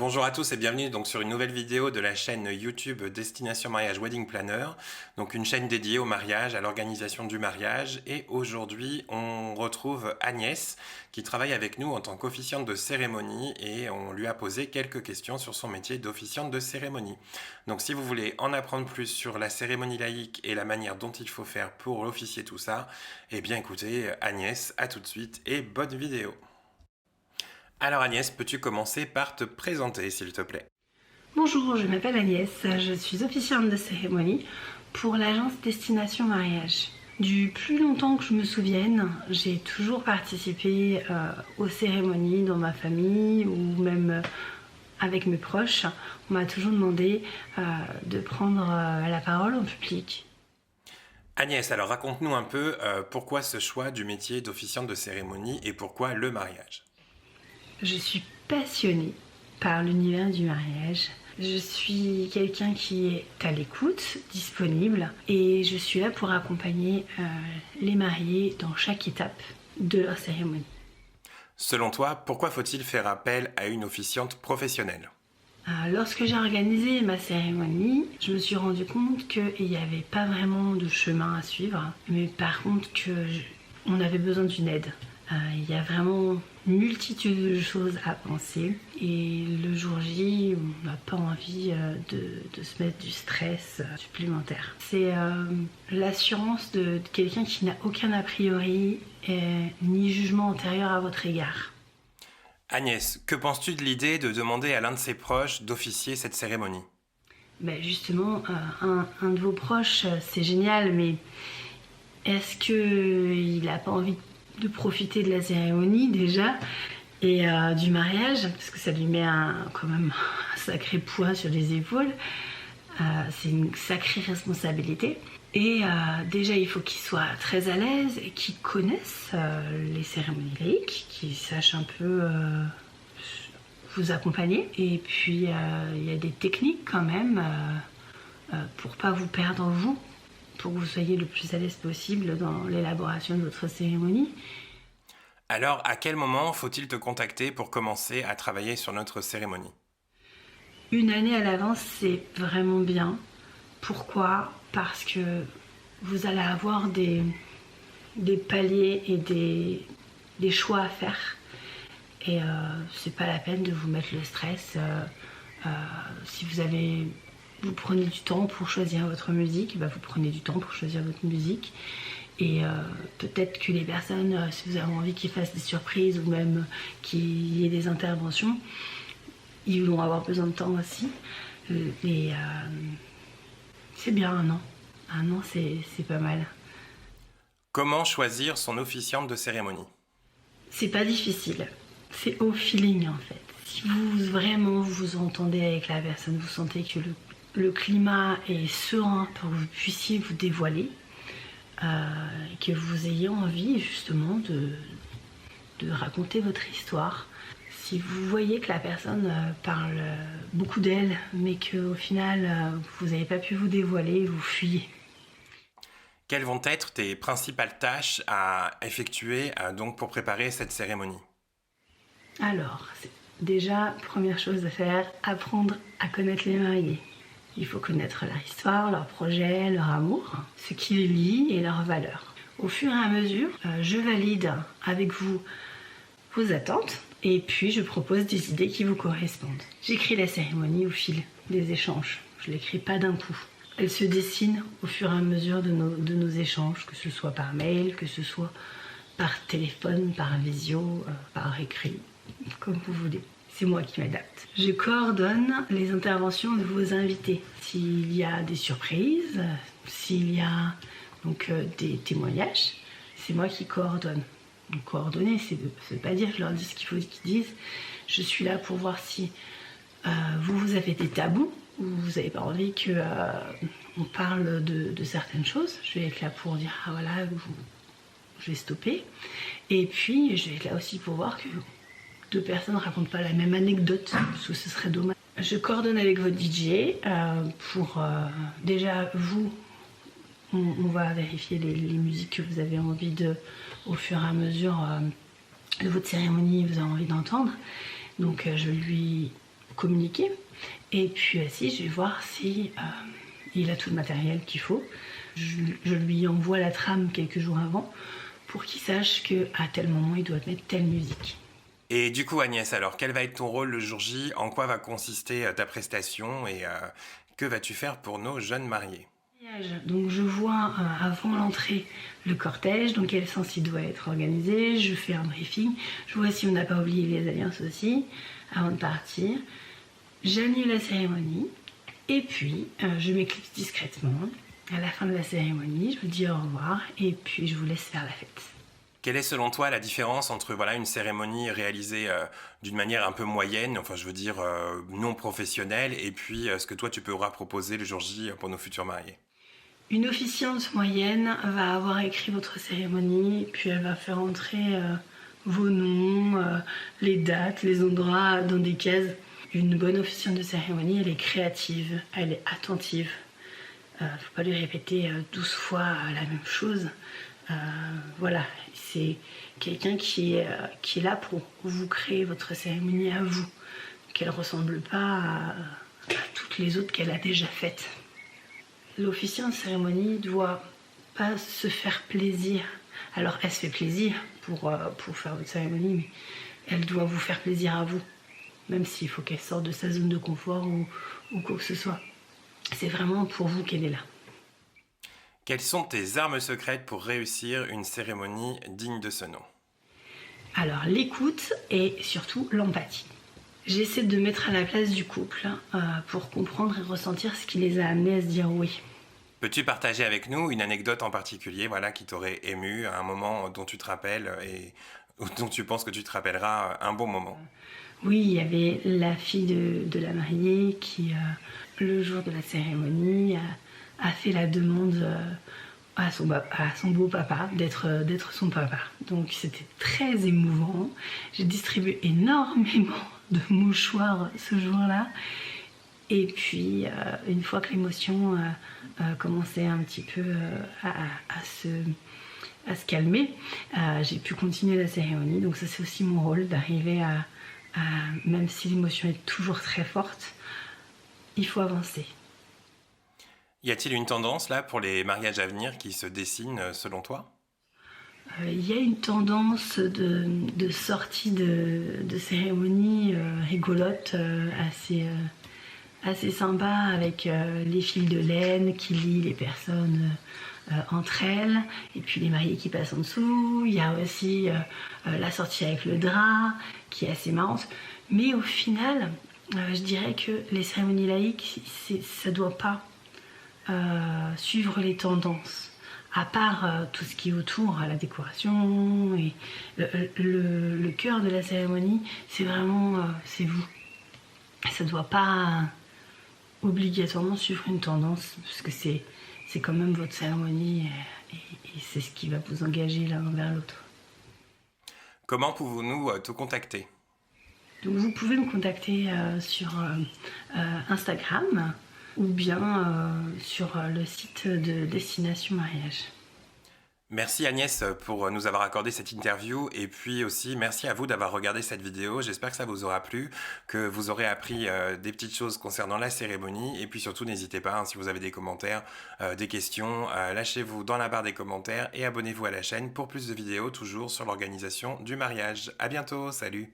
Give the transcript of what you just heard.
Bonjour à tous et bienvenue donc sur une nouvelle vidéo de la chaîne YouTube Destination Mariage Wedding Planner, donc une chaîne dédiée au mariage, à l'organisation du mariage. Et aujourd'hui on retrouve Agnès qui travaille avec nous en tant qu'officiante de cérémonie et on lui a posé quelques questions sur son métier d'officiante de cérémonie. Donc si vous voulez en apprendre plus sur la cérémonie laïque et la manière dont il faut faire pour officier tout ça, eh bien écoutez Agnès, à tout de suite et bonne vidéo. Alors Agnès, peux-tu commencer par te présenter s'il te plaît? Bonjour, je m'appelle Agnès, je suis officiante de cérémonie pour l'agence Destination Mariage. Du plus longtemps que je me souvienne, j'ai toujours participé aux cérémonies dans ma famille ou même avec mes proches. On m'a toujours demandé de prendre la parole en public. Agnès, alors raconte-nous un peu pourquoi ce choix du métier d'officiante de cérémonie et pourquoi le mariage? Je suis passionnée par l'univers du mariage. Je suis quelqu'un qui est à l'écoute, disponible, et je suis là pour accompagner les mariés dans chaque étape de leur cérémonie. Selon toi, pourquoi faut-il faire appel à une officiante professionnelle? Lorsque j'ai organisé ma cérémonie, je me suis rendu compte qu'il n'y avait pas vraiment de chemin à suivre, mais par contre on avait besoin d'une aide. Il y a vraiment une multitude de choses à penser et le jour J, on n'a pas envie de se mettre du stress supplémentaire. C'est l'assurance de quelqu'un qui n'a aucun a priori ni jugement antérieur à votre égard. Agnès, que penses-tu de l'idée de demander à l'un de ses proches d'officier cette cérémonie? Ben justement, un de vos proches, c'est génial, mais est-ce qu'il n'a pas envie de profiter de la cérémonie déjà et du mariage, parce que ça lui met quand même un sacré poids sur les épaules, c'est une sacrée responsabilité. Et déjà il faut qu'il soit très à l'aise et qu'il connaisse les cérémonies laïques, qu'il sache un peu vous accompagner. Et puis il y a des techniques quand même pour pas vous perdre en vous, pour que vous soyez le plus à l'aise possible dans l'élaboration de votre cérémonie. Alors, à quel moment faut-il te contacter pour commencer à travailler sur notre cérémonie? Une année à l'avance, c'est vraiment bien. Pourquoi? Parce que vous allez avoir des paliers et des choix à faire. Et c'est pas la peine de vous mettre le stress. Si vous prenez du temps pour choisir votre musique, bah vous prenez du temps pour choisir votre musique. Et peut-être que les personnes, si vous avez envie qu'ils fassent des surprises ou même qu'il y ait des interventions, ils vont avoir besoin de temps aussi. Et c'est bien un an. Un an, c'est pas mal. Comment choisir son officiante de cérémonie? C'est pas difficile. C'est au feeling en fait. Si vous vous entendez avec la personne, vous sentez que le climat est serein pour que vous puissiez vous dévoiler, que vous ayez envie justement de raconter votre histoire. Si vous voyez que la personne parle beaucoup d'elle, mais qu'au final vous n'avez pas pu vous dévoiler, vous fuyez. Quelles vont être tes principales tâches à effectuer donc pour préparer cette cérémonie? Alors, déjà, première chose à faire, apprendre à connaître les mariés. Il faut connaître leur histoire, leur projet, leur amour, ce qui les lie et leurs valeurs. Au fur et à mesure, je valide avec vous vos attentes et puis je propose des idées qui vous correspondent. J'écris la cérémonie au fil des échanges. Je ne l'écris pas d'un coup. Elle se dessine au fur et à mesure de nos échanges, que ce soit par mail, que ce soit par téléphone, par visio, par écrit, comme vous voulez. C'est moi qui m'adapte. Je coordonne les interventions de vos invités. S'il y a des surprises, s'il y a donc des témoignages, c'est moi qui coordonne. Donc coordonner, c'est pas dire je leur dis ce qu'il faut qu'ils disent. Je suis là pour voir si vous avez des tabous ou vous n'avez pas envie que on parle de certaines choses. Je vais être là pour dire ah voilà, je vais stopper. Et puis je vais être là aussi pour voir que deux personnes ne racontent pas la même anecdote, parce que ce serait dommage. Je coordonne avec votre DJ pour déjà vous, on va vérifier les musiques que vous avez envie au fur et à mesure de votre cérémonie, vous avez envie d'entendre. Donc je lui communiquer. Et puis aussi, je vais voir si il a tout le matériel qu'il faut. Je lui envoie la trame quelques jours avant pour qu'il sache qu'à tel moment, il doit mettre telle musique. Et du coup, Agnès, alors, quel va être ton rôle le jour J? En quoi va consister ta prestation et que vas-tu faire pour nos jeunes mariés? Donc je vois avant l'entrée le cortège, dans quel sens il doit être organisé, je fais un briefing, je vois si on n'a pas oublié les alliances aussi, avant de partir. J'annule la cérémonie, et puis je m'éclipse discrètement. À la fin de la cérémonie, je vous dis au revoir, et puis je vous laisse faire la fête. Quelle est selon toi la différence entre une cérémonie réalisée d'une manière un peu moyenne, enfin je veux dire non professionnelle, et puis ce que toi tu pourras proposer le jour J pour nos futurs mariés? Une officiante moyenne va avoir écrit votre cérémonie, puis elle va faire entrer vos noms, les dates, les endroits dans des cases. Une bonne officiante de cérémonie, elle est créative, elle est attentive. Faut pas lui répéter 12 fois la même chose. Voilà, c'est quelqu'un qui est là pour vous créer votre cérémonie à vous, qu'elle ne ressemble pas à toutes les autres qu'elle a déjà faites. L'officiant de cérémonie doit pas se faire plaisir. Alors elle se fait plaisir pour faire votre cérémonie, mais elle doit vous faire plaisir à vous, même s'il faut qu'elle sorte de sa zone de confort ou quoi que ce soit. C'est vraiment pour vous qu'elle est là. Quelles sont tes armes secrètes pour réussir une cérémonie digne de ce nom? Alors l'écoute et surtout l'empathie. J'essaie de mettre à la place du couple pour comprendre et ressentir ce qui les a amenés à se dire oui. Peux-tu partager avec nous une anecdote en particulier, qui t'aurait ému, à un moment dont tu te rappelles et dont tu penses que tu te rappelleras un bon moment? Oui, il y avait la fille de la mariée qui, le jour de la cérémonie, a fait la demande à son beau-papa d'être son papa. Donc c'était très émouvant. J'ai distribué énormément de mouchoirs ce jour-là. Et puis, une fois que l'émotion commençait un petit peu à se calmer, j'ai pu continuer la cérémonie. Donc ça, c'est aussi mon rôle, d'arriver même si l'émotion est toujours très forte, il faut avancer. Y a-t-il une tendance là pour les mariages à venir qui se dessine selon toi? Il y a une tendance de sortie de cérémonie rigolote, assez sympa, avec les fils de laine qui lient les personnes entre elles, et puis les mariés qui passent en dessous. Il y a aussi la sortie avec le drap, qui est assez marrante. Mais au final, je dirais que les cérémonies laïques, ça ne doit pas suivre les tendances. À part tout ce qui est autour, la décoration, et le cœur de la cérémonie, c'est vraiment c'est vous. Ça ne doit pas obligatoirement suivre une tendance, parce que c'est quand même votre cérémonie, et c'est ce qui va vous engager l'un vers l'autre. Comment pouvons-nous te contacter? Donc vous pouvez me contacter sur Instagram, ou bien sur le site de Destination Mariage. Merci Agnès pour nous avoir accordé cette interview et puis aussi merci à vous d'avoir regardé cette vidéo. J'espère que ça vous aura plu, que vous aurez appris des petites choses concernant la cérémonie et puis surtout n'hésitez pas, si vous avez des commentaires, des questions, lâchez-vous dans la barre des commentaires et abonnez-vous à la chaîne pour plus de vidéos toujours sur l'organisation du mariage. À bientôt, salut!